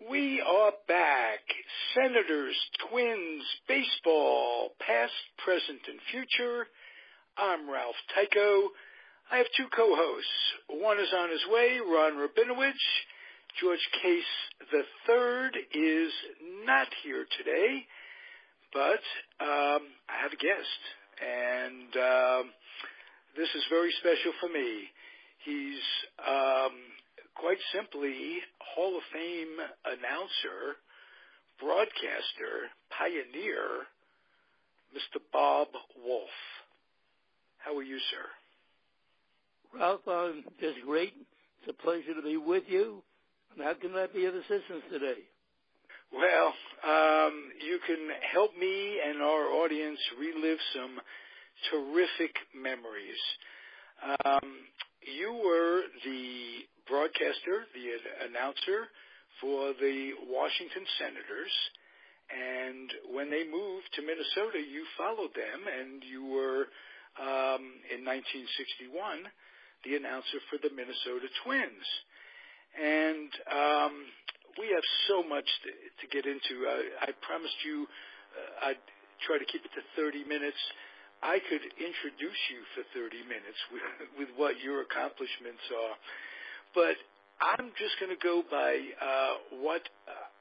We are back. Senators, Twins, baseball, past, present, and future. I'm Ralph Tyko. I have two co-hosts. One is on his way, Ron Rabinowitz. George Case III is not here today, but I have a guest, and this is very special for me. He's quite simply Hall of Fame announcer, broadcaster, pioneer, Mr. Bob Wolff. How are you, sir? Ralph, I'm just great. It's a pleasure to be with you. And how can I be of assistance today? Well, you can help me and our audience relive some terrific memories. You were the broadcaster, the announcer for the Washington Senators, and when they moved to Minnesota, you followed them, and you were, in 1961, the announcer for the Minnesota Twins. And we have so much to get into. I promised you I'd try to keep it to 30 minutes. I could introduce you for 30 minutes with what your accomplishments are. But I'm just going to go by what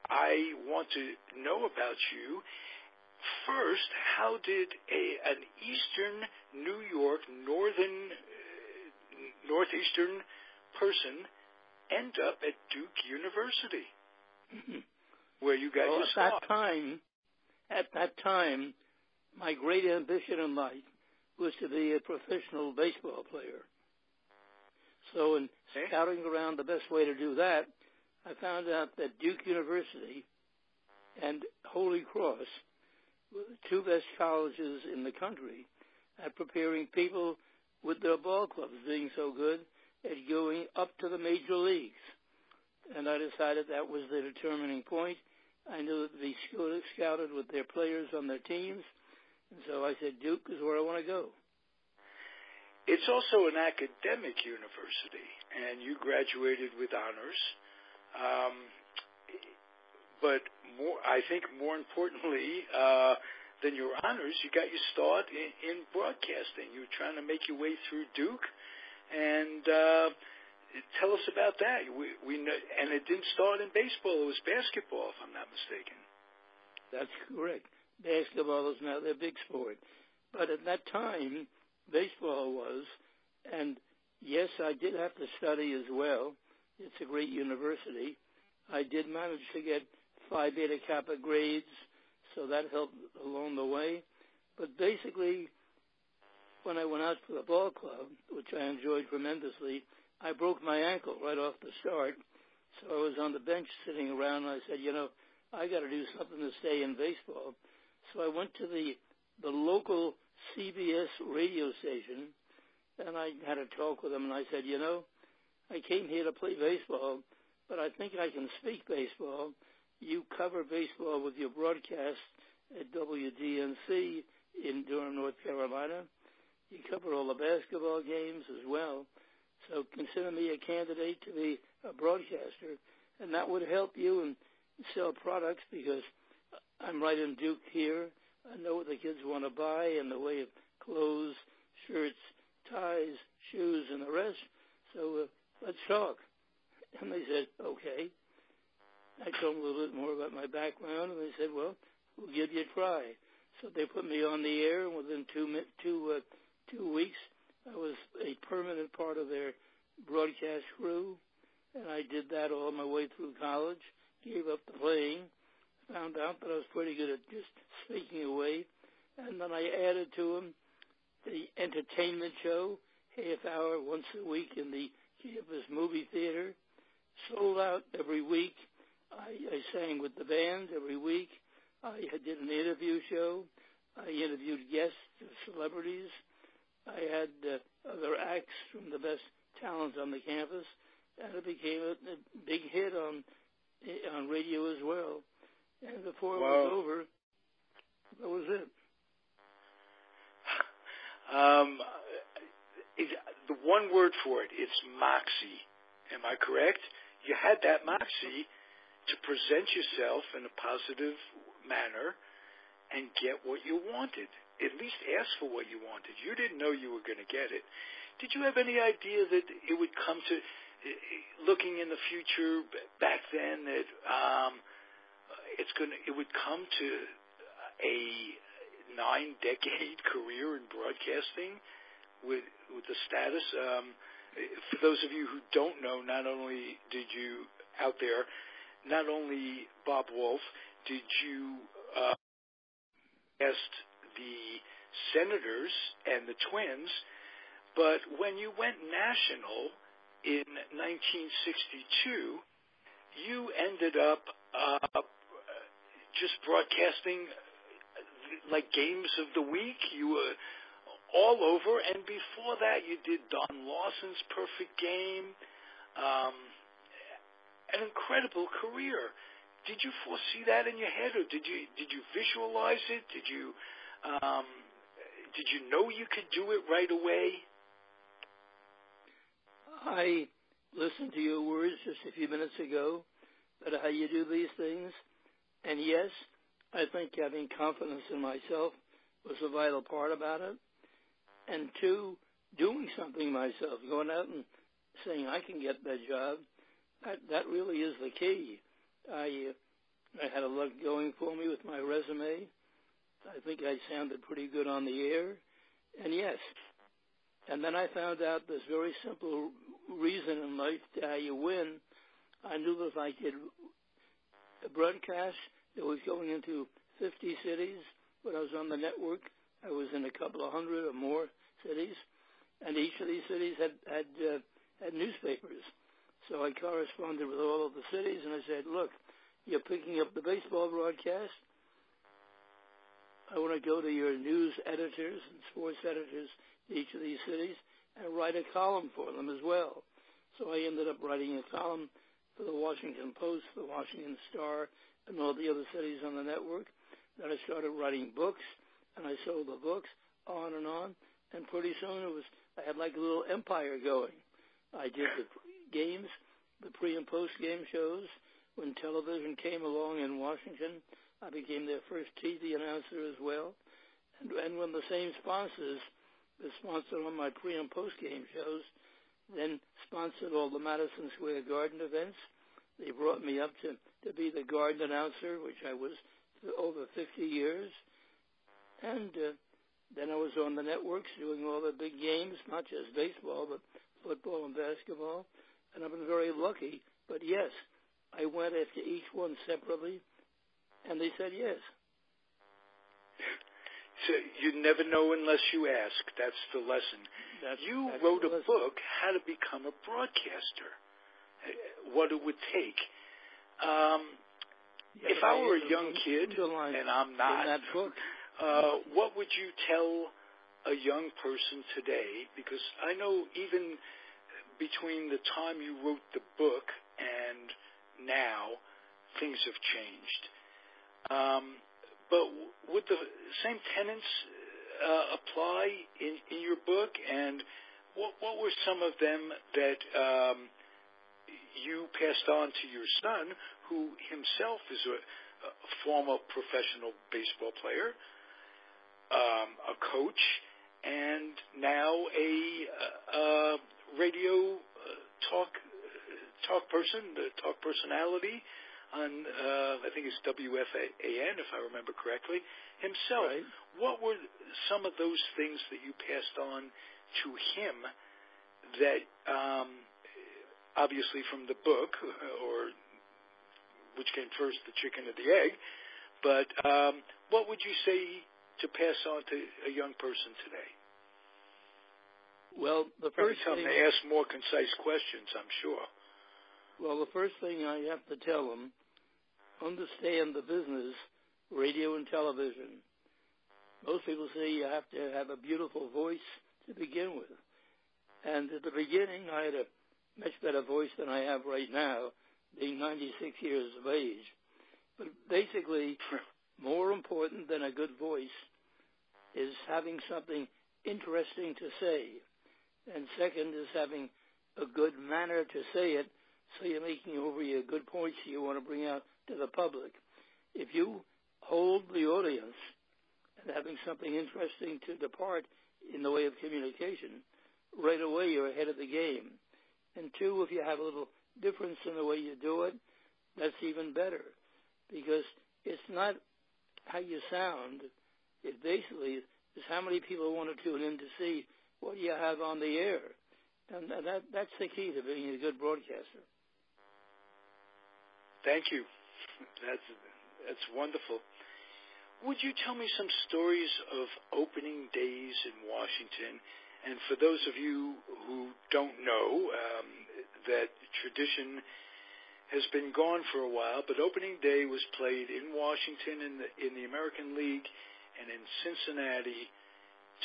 I want to know about you. First, how did an Eastern New York, northeastern person end up at Duke University, where you got your start? At that time, my great ambition in life was to be a professional baseball player. So in scouting around the best way to do that, I found out that Duke University and Holy Cross were the two best colleges in the country at preparing people with their ball clubs being so good at going up to the major leagues. And I decided that was the determining point. I knew that they scouted with their players on their teams. And so I said, Duke is where I want to go. It's also an academic university, and you graduated with honors. But I think more importantly than your honors, you got your start in broadcasting. You were trying to make your way through Duke, and tell us about that. We know, and it didn't start in baseball; it was basketball, if I'm not mistaken. That's correct. Basketball is now their big sport, but at that time, baseball was, and yes, I did have to study as well. It's a great university. I did manage to get Phi Beta Kappa grades, so that helped along the way. But basically, when I went out for the ball club, which I enjoyed tremendously, I broke my ankle right off the start. So I was on the bench sitting around, and I said, I got to do something to stay in baseball. So I went to the local CBS radio station, and I had a talk with them, and I said, I came here to play baseball, but I think I can speak baseball. You cover baseball with your broadcast at WDNC in Durham, North Carolina. You cover all the basketball games as well. So consider me a candidate to be a broadcaster, and that would help you and sell products because I'm right in Duke here. I know what the kids want to buy in the way of clothes, shirts, ties, shoes, and the rest. So let's talk. And they said, okay. I told them a little bit more about my background, and they said, well, we'll give you a try. So they put me on the air, and within 2 weeks, I was a permanent part of their broadcast crew, and I did that all my way through college, gave up the playing, found out that I was pretty good at just speaking away, and then I added to them the entertainment show, half hour once a week in the campus movie theater, sold out every week. I sang with the band every week. I did an interview show. I interviewed guests, celebrities. I had other acts from the best talents on the campus, and it became a big hit on radio as well. And before it was over, that was it. The one word for it, it's moxie. Am I correct? You had that moxie to present yourself in a positive manner and get what you wanted. At least ask for what you wanted. You didn't know you were going to get it. Did you have any idea that it would come to, looking in the future back then, that it would come to a 9-decade career in broadcasting with the status? For those of you who don't know, not only Bob Wolff, did you ask the Senators and the Twins, but when you went national in 1962, you ended up just broadcasting like games of the week. You were all over, and before that you did Don Lawson's Perfect Game, an incredible career. Did you foresee that in your head, or did you visualize it? Did you know you could do it right away? I listened to your words just a few minutes ago about how you do these things, and yes, I think having confidence in myself was a vital part about it. And two, doing something myself, going out and saying I can get that job, that really is the key. I had a lot going for me with my resume. I think I sounded pretty good on the air. And yes, and then I found out this very simple reason in life to how you win. I knew that if I could broadcast that was going into 50 cities, when I was on the network, I was in a couple of hundred or more cities, and each of these cities had newspapers. So I corresponded with all of the cities, and I said, look, you're picking up the baseball broadcast. I want to go to your news editors and sports editors in each of these cities and write a column for them as well. So I ended up writing a column for the Washington Post, the Washington Star, and all the other cities on the network. Then I started writing books, and I sold the books, on, and pretty soon I had like a little empire going. I did the games, the pre- and post-game shows. When television came along in Washington, I became their first TV announcer as well. And when the same sponsors, the sponsor on my pre- and post-game shows, then sponsored all the Madison Square Garden events, they brought me up to be the garden announcer, which I was for over 50 years. And then I was on the networks doing all the big games, not just baseball, but football and basketball. And I've been very lucky. But yes, I went after each one separately, and they said yes. So you never know unless you ask. That's the lesson. You wrote a book, How to Become a Broadcaster, what it would take. If I were a young kid, and I'm not, that book, what would you tell a young person today? Because I know even between the time you wrote the book and now, things have changed. But would the same tenets apply in your book? And what were some of them that you passed on to your son, who himself is a former professional baseball player, a coach, and now a radio talk personality on, I think it's WFAN, if I remember correctly, himself. Right. What were some of those things that you passed on to him that, obviously from the book, or which came first, the chicken or the egg, but what would you say to pass on to a young person today? Well, the first thing... to ask more concise questions, I'm sure. Well, the first thing I have to tell them, understand the business, radio and television. Most people say you have to have a beautiful voice to begin with. And at the beginning, I had a much better voice than I have right now, being 96 years of age. But basically, more important than a good voice is having something interesting to say. And second is having a good manner to say it so you're making over your good points you want to bring out to the public. If you hold the audience and having something interesting to depart in the way of communication, right away you're ahead of the game. And two, if you have a little difference in the way you do it, that's even better, because it's not how you sound. It basically is how many people want to tune in to see what you have on the air. And that's the key to being a good broadcaster. Thank you. That's wonderful. Would you tell me some stories of opening days in Washington? And for those of you who don't know, that tradition has been gone for a while, but opening day was played in Washington in the American League and in Cincinnati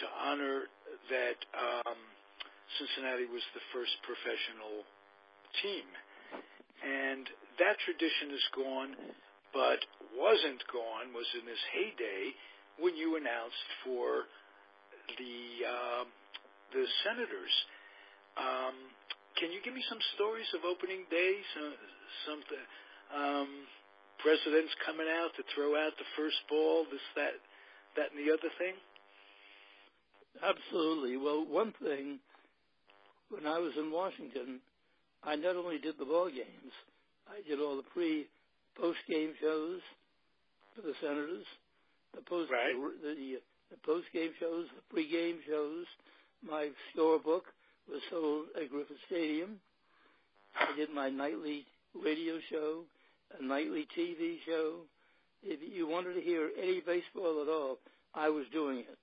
to honor that Cincinnati was the first professional team. And that tradition is gone, but wasn't gone was in this heyday when you announced for the Senators. Can you give me some stories of opening day? Some presidents coming out to throw out the first ball, this, that, and the other thing? Absolutely. Well, one thing, when I was in Washington, I not only did the ball games, I did all the post-game shows for the Senators, the post-game shows, the pre-game shows. My scorebook was sold at Griffith Stadium. I did my nightly radio show, a nightly TV show. If you wanted to hear any baseball at all, I was doing it.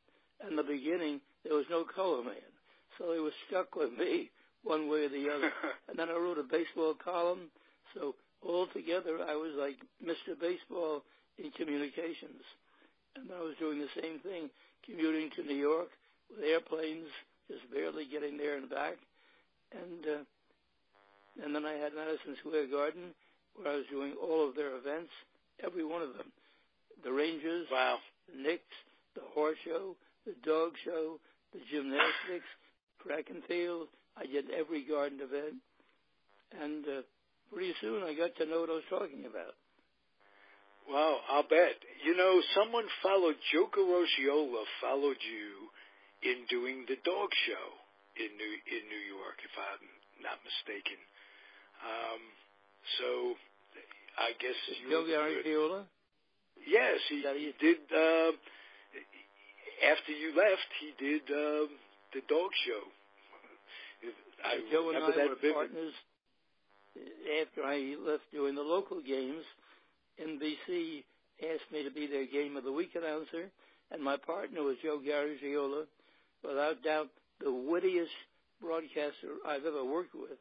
In the beginning, there was no color man, so it was stuck with me one way or the other. And then I wrote a baseball column, so altogether I was like Mr. Baseball in communications. And I was doing the same thing, commuting to New York with airplanes, just barely getting there and back. And then I had Madison Square Garden, where I was doing all of their events, every one of them. The Rangers, wow, the Knicks, the horse show, the dog show, the gymnastics, track and field. I did every garden event. And pretty soon I got to know what I was talking about. Wow, I'll bet. You know, someone followed, Joe Garagiola followed you in doing the dog show in New York, if I'm not mistaken. So I guess Joe Garagiola? Yes, he did. After you left, he did the dog show. Joe and I were partners. After I left doing the local games, NBC asked me to be their Game of the Week announcer, and my partner was Joe Garagiola, without doubt the wittiest broadcaster I've ever worked with.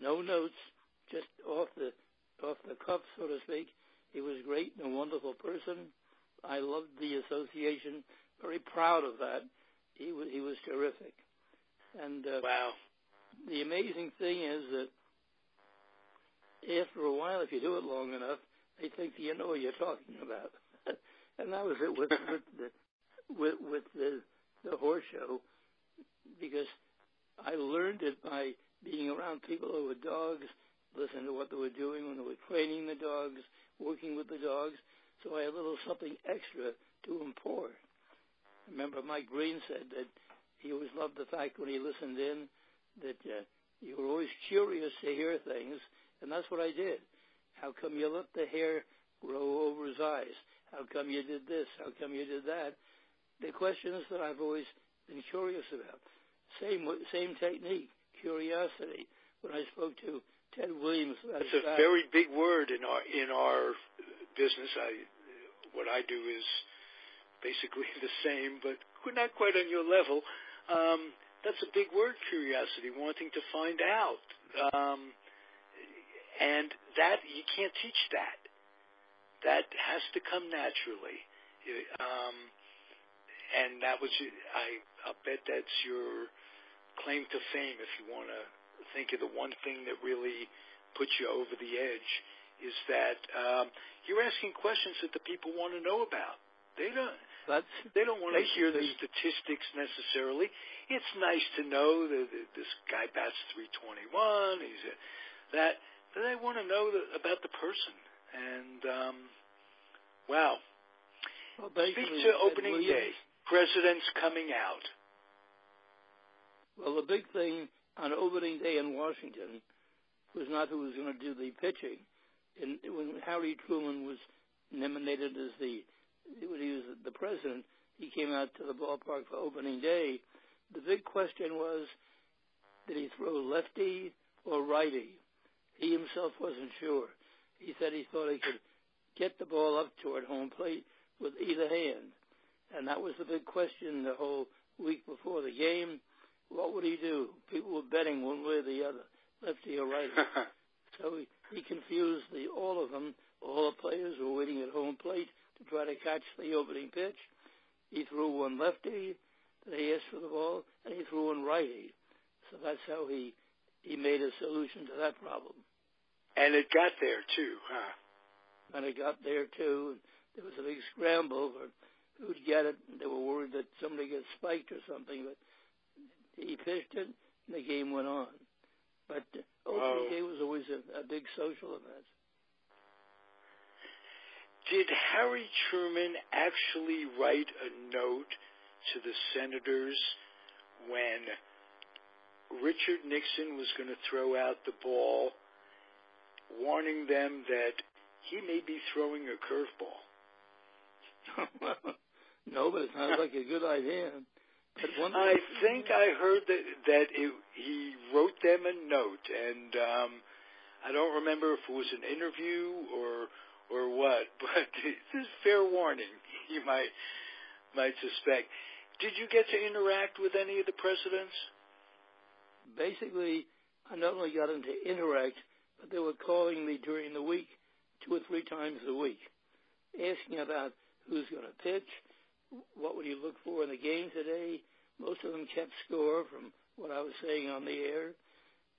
No notes, just off the cuff, so to speak. He was great and a wonderful person. I loved the association. Very proud of that. He was terrific. And wow. The amazing thing is that after a while, if you do it long enough, they think you know what you're talking about. And that was it with the horse show, because I learned it by being around people who were dogs, listening to what they were doing when they were training the dogs, working with the dogs. So I had a little something extra to import. Remember, Mike Green said that he always loved the fact when he listened in that you were always curious to hear things, and that's what I did. How come you let the hair grow over his eyes? How come you did this? How come you did that? The questions that I've always been curious about. Same technique, curiosity. When I spoke to Ted Williams, that's a very big word in our business. What I do is basically the same, but not quite on your level. That's a big word, curiosity, wanting to find out. And that, you can't teach that. That has to come naturally. And that was, I'll bet that's your claim to fame, if you want to think of the one thing that really puts you over the edge, is that you're asking questions that the people want to know about. They don't want to hear the statistics necessarily. It's nice to know that this guy bats .321. they want to know about the person. And, wow. Well, Speak to opening day, presidents coming out. Well, the big thing on opening day in Washington was not who was going to do the pitching. When Harry Truman was nominated when he was the president, he came out to the ballpark for opening day. The big question was, did he throw lefty or righty? He himself wasn't sure. He said he thought he could get the ball up toward home plate with either hand. And that was the big question the whole week before the game. What would he do? People were betting one way or the other, lefty or righty. So he confused all of them. All the players were waiting at home plate to try to catch the opening pitch. He threw one lefty. They asked for the ball, and he threw one righty. So that's how he made a solution to that problem. And it got there, too, huh? And it got there, too. And there was a big scramble for who'd get it. They were worried that somebody got spiked or something, but he pitched it, and the game went on. But opening day was always a big social event. Did Harry Truman actually write a note to the senators when Richard Nixon was going to throw out the ball, warning them that he may be throwing a curveball? No, but it sounds like a good idea. I think I heard that he wrote them a note, and I don't remember if it was an interview or what, but it's a fair warning, you might suspect. Did you get to interact with any of the presidents? Basically, I not only got them to interact, but they were calling me during the week 2 or 3 times a week, asking about who's going to pitch, what would you look for in the game today. Most of them kept score from what I was saying on the air.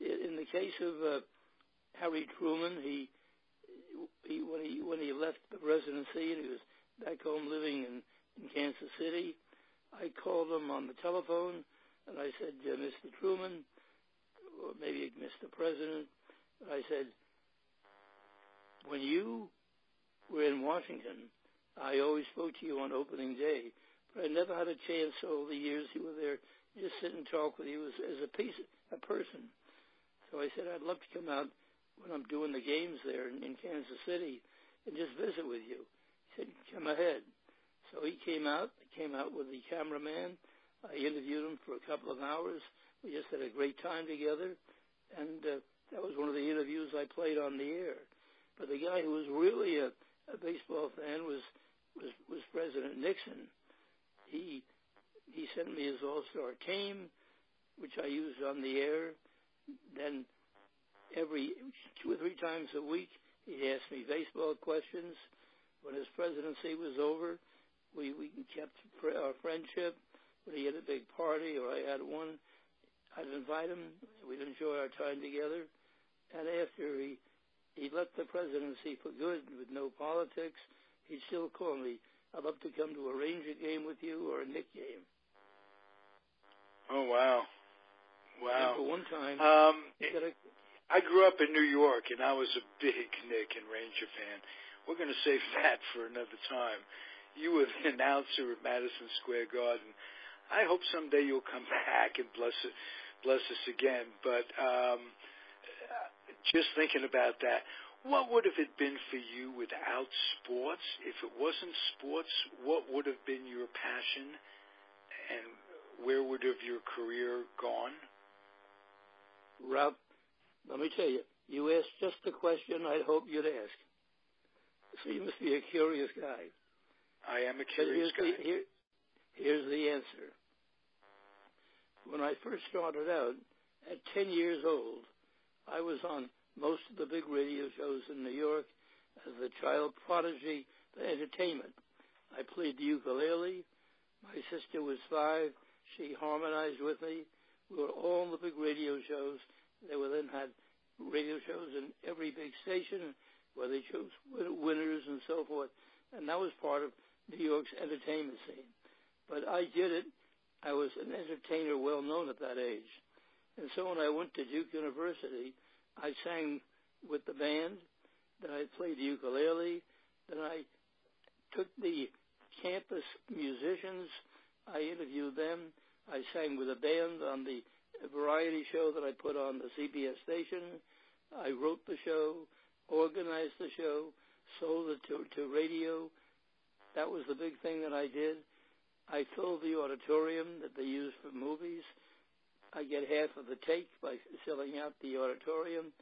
In the case of Harry Truman, when he left the presidency and he was back home living in Kansas City, I called him on the telephone and I said, Mr. Truman, or maybe Mr. President, I said, when you were in Washington, I always spoke to you on opening day, but I never had a chance all the years you were there just sit and talk with you as a person. So I said, I'd love to come out when I'm doing the games there in Kansas City and just visit with you. He said, come ahead. So he came out with the cameraman. I interviewed him for a couple of hours. We just had a great time together, and that was one of the interviews I played on the air. But the guy who was really a baseball fan was President Nixon. He sent me his all-star team, which I used on the air. Then every 2 or 3 times a week, he'd ask me baseball questions. When his presidency was over, we kept our friendship. When he had a big party or I had one, I'd invite him. We'd enjoy our time together. And after he left the presidency for good with no politics, he'd still call me. I'd love to come to a Ranger game with you or a Knick game. Oh, wow. Wow. And for one time, I grew up in New York, and I was a big Knick and Ranger fan. We're going to save that for another time. You were the announcer at Madison Square Garden. I hope someday you'll come back and bless us again. But just thinking about that, what would have it been for you without sports? If it wasn't sports, what would have been your passion, and where would have your career gone? Ralph, let me tell you, you asked just the question I'd hope you'd ask. So you must be a curious guy. I am a curious guy. Here's the answer. When I first started out, at 10 years old, I was on most of the big radio shows in New York as the child prodigy for entertainment. I played the ukulele. My sister was 5. She harmonized with me. We were all on the big radio shows. They then had radio shows in every big station where they chose winners and so forth. And that was part of New York's entertainment scene. But I did it. I was an entertainer well known at that age. And so when I went to Duke University, I sang with the band. Then I played the ukulele. Then I took the campus musicians. I interviewed them. I sang with a band on the variety show that I put on the CBS station. I wrote the show, organized the show, sold it to radio. That was the big thing that I did. I filled the auditorium that they use for movies. I get half of the take by selling out the auditorium.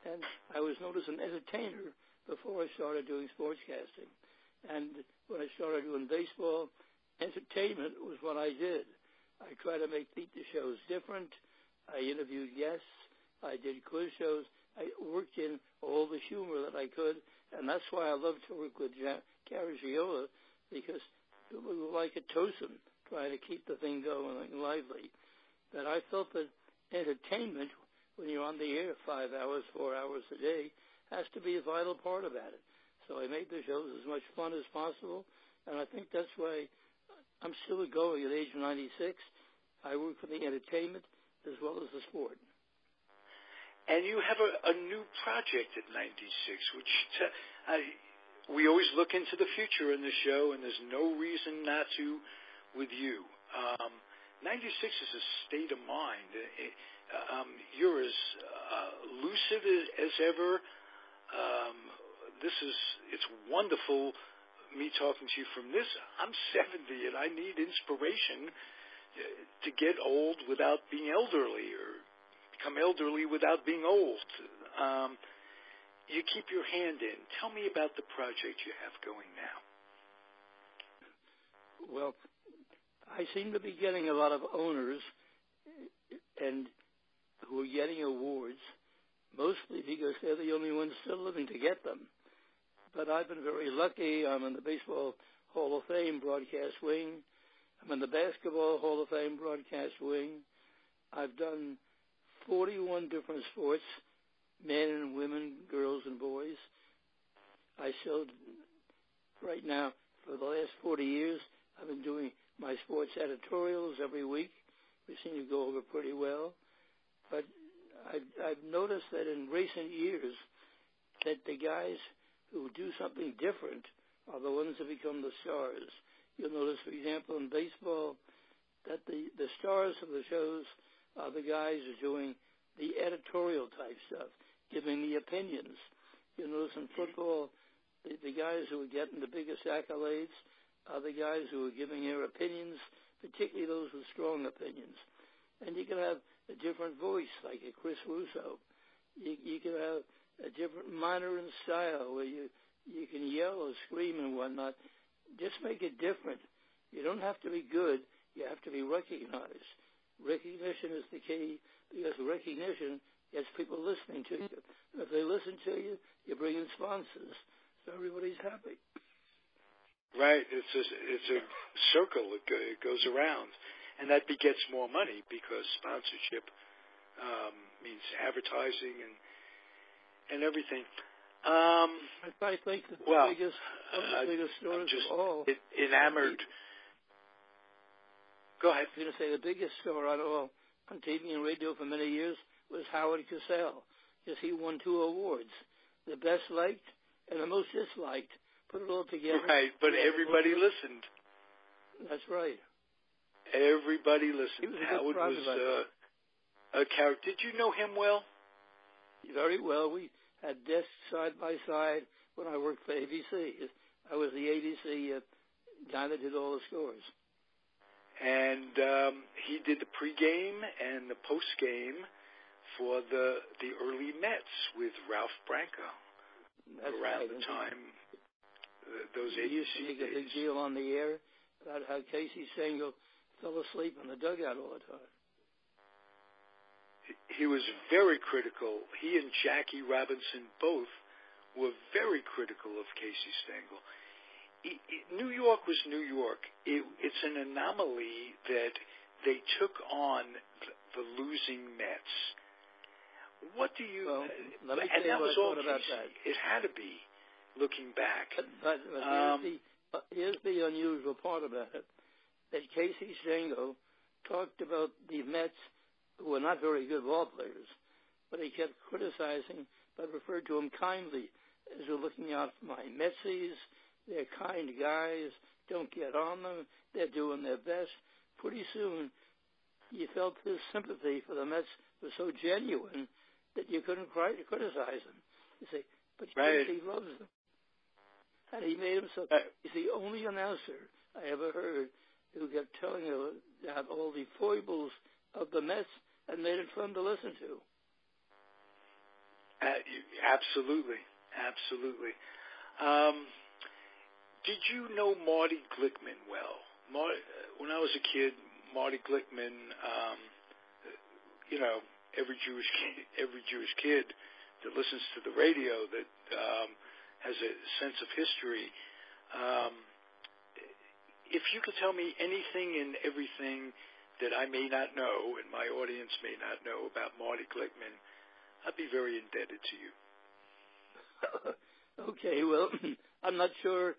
And I was known as an entertainer before I started doing sportscasting. And when I started doing baseball, entertainment was what I did. I tried to make the shows different. I interviewed guests. I did quiz shows. I worked in all the humor that I could. And that's why I love to work with Caragiola, because we were like a twosome, trying to keep the thing going lively. But I felt that entertainment, when you're on the air 5 hours, 4 hours a day, has to be a vital part about it. So I made the shows as much fun as possible, and I think that's why I'm still going at age 96. I work for the entertainment as well as the sport. And you have a new project at 96, which we always look into the future in the show, and there's no reason not to with you. 96 is a state of mind. You're as lucid as ever. It's wonderful me talking to you from this. I'm 70 and I need inspiration to get old without being elderly, or become elderly without being old. You keep your hand in. Tell me about the project you have going now. Well, I seem to be getting a lot of owners and who are getting awards, mostly because they're the only ones still living to get them. But I've been very lucky. I'm in the Baseball Hall of Fame broadcast wing. I'm in the Basketball Hall of Fame broadcast wing. I've done 41 different sports, men and women, girls and boys. I still, right now, for the last 40 years, I've been doing my sports editorials every week. We seem to go over pretty well. But I've noticed that in recent years that the guys who do something different are the ones that become the stars. You'll notice, for example, in baseball, that the stars of the shows are the guys who are doing the editorial type stuff, giving the opinions. You'll notice in football, the guys who are getting the biggest accolades are the guys who are giving their opinions, particularly those with strong opinions. And you can have a different voice, like a Chris Russo. You can have a different manner and style where you can yell or scream and whatnot. Just make it different. You don't have to be good. You have to be recognized. Recognition is the key, because recognition gets people listening to you. And if they listen to you, you bring in sponsors, so everybody's happy. Right. It's a circle. It goes around. And that begets more money, because sponsorship means advertising and everything. I think the biggest stories of all. Enamored. Go ahead. I was going to say the biggest star out of all on TV and radio for many years was Howard Cosell, because he won 2 awards, the best liked and the most disliked. Put it all together. Right, but everybody listened. That's right. Everybody listened. Howard was a character. Did you know him well? Very well. We had desks side by side when I worked for ABC. I was the ABC guy that did all the scores. And he did the pregame and the postgame for the early Mets with Ralph Branco. That's around right. The time, those ABC days. He used to make a big deal on the air about how Casey Stengel fell asleep in the dugout all the time. He was very critical. He and Jackie Robinson both were very critical of Casey Stengel. New York was New York. It's an anomaly that they took on the losing Mets. What do you... Well, let me tell you what I thought about that. It had to be, looking back. But here's the unusual part about it, that Casey Stengel talked about the Mets, who were not very good ball players, but he kept criticizing but referred to them kindly as they're looking out for my Metsies. They're kind guys. Don't get on them. They're doing their best. Pretty soon, you felt his sympathy for the Mets was so genuine that you couldn't criticize him. You say, but he loves them. And he made himself, he's the only announcer I ever heard who kept telling you about all the foibles of the Mets and made it fun to listen to. Absolutely. Absolutely. Did you know Marty Glickman well? When I was a kid, Marty Glickman, every Jewish kid that listens to the radio that has a sense of history. If you could tell me anything and everything that I may not know and my audience may not know about Marty Glickman, I'd be very indebted to you. Okay, well, I'm not sure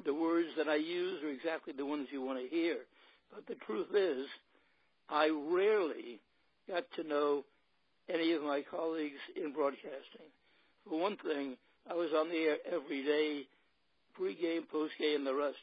the words that I use are exactly the ones you want to hear, but the truth is I rarely got to know any of my colleagues in broadcasting. For one thing, I was on the air every day, pre-game, post-game, the rest.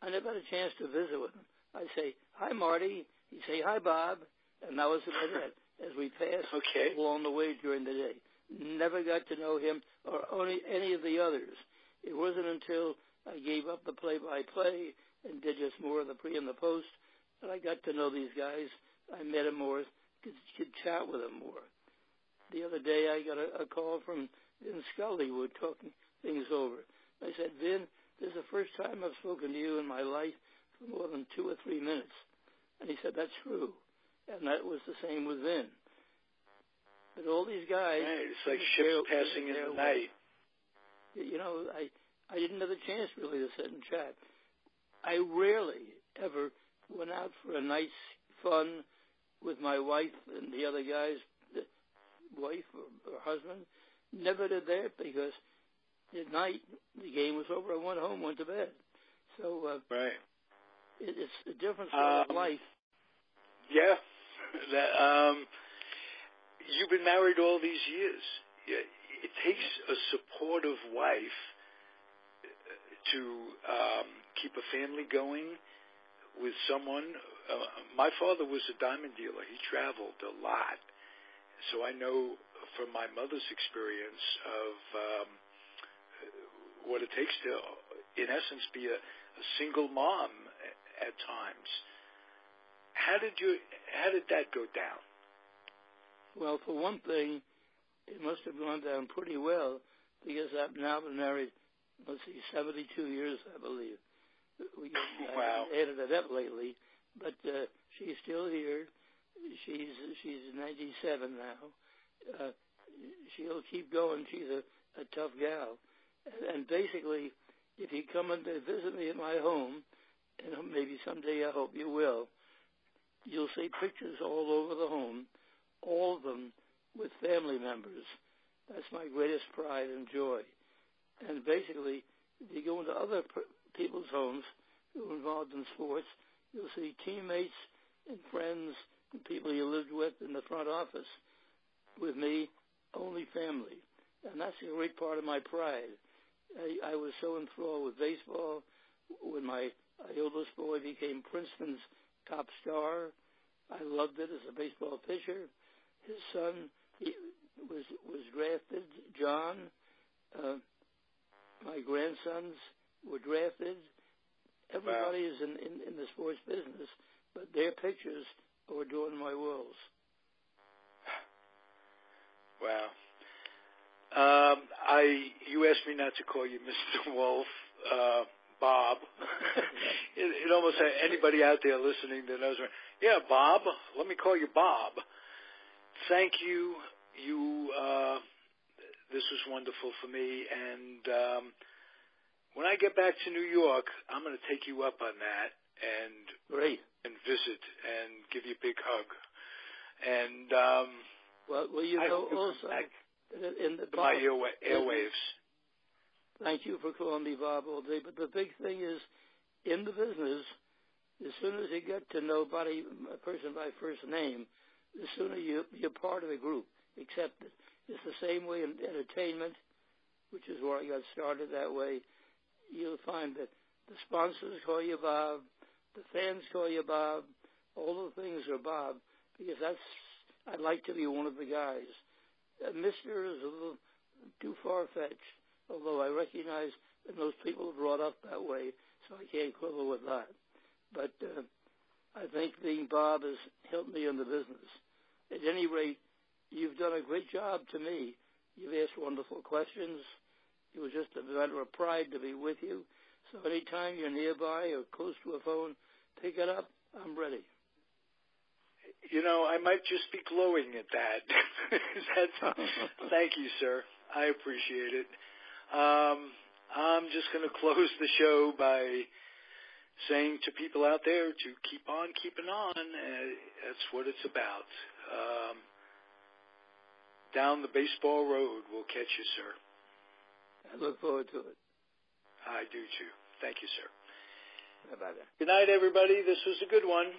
I never had a chance to visit with him. I'd say, hi, Marty. He'd say, hi, Bob. And that was about it as we passed along the way during the day. Never got to know him or any of the others. It wasn't until I gave up the play-by-play and did just more of the pre and the post that I got to know these guys. I met them more, could chat with them more. The other day I got a call from Vin Scully. We were talking things over. I said, Vin, this is the first time I've spoken to you in my life for more than 2 or 3 minutes. And he said, that's true. And that was the same with Vin. But all these guys... Right, it's like ships passing in the night. You know, I didn't have a chance really to sit and chat. I rarely ever went out for a night's fun with my wife and the other guy's wife or husband. Never did that because at night the game was over. I went home, went to bed. So it's a different sort of life. Yeah. You've been married all these years. It takes a supportive wife to keep a family going with someone. My father was a diamond dealer. He traveled a lot. So I know from my mother's experience of what it takes to, in essence, be a single mom at times. How did that go down? Well, for one thing, it must have gone down pretty well because I've now been married, 72 years, I believe. Wow. I added it up lately, but she's still here. She's 97 now. She'll keep going. She's a tough gal. And basically, if you come in to visit me at my home, and maybe someday I hope you will, you'll see pictures all over the home, all of them with family members. That's my greatest pride and joy. And basically, if you go into other people's homes who are involved in sports, you'll see teammates and friends and people you lived with in the front office. With me, only family. And that's a great part of my pride. I was so enthralled with baseball when my oldest boy became Princeton's top star. I loved it as a baseball pitcher. His son was drafted, John. My grandsons were drafted. Everybody is in the sports business, but their pictures are adorning my walls. Wow. You asked me not to call you Mr. Wolff, Bob. it almost anybody out there listening that knows me. Yeah, Bob. Let me call you Bob. Thank you. This was wonderful for me. And when I get back to New York, I'm going to take you up on that and visit and give you a big hug. And well, you know also in the my airwaves. Thank you for calling me Bob all day. But the big thing is, in the business, as soon as you get to know a person by first name, the sooner you're part of the group, accepted. It's the same way in entertainment, which is where I got started that way. You'll find that the sponsors call you Bob, the fans call you Bob, all the things are Bob, because I'd like to be one of the guys. Mr. is a little too far-fetched, although I recognize that most people are brought up that way, so I can't quibble with that. But I think being Bob has helped me in the business. At any rate, you've done a great job to me. You've asked wonderful questions. It was just a matter of pride to be with you. So anytime you're nearby or close to a phone, pick it up. I'm ready. You know, I might just be glowing at that. Thank you, sir. I appreciate it. I'm just going to close the show by saying to people out there to keep on keeping on. That's what it's about. Down the baseball road, we'll catch you, sir. I look forward to it. I do, too. Thank you, sir. Bye-bye. Good night, everybody. This was a good one.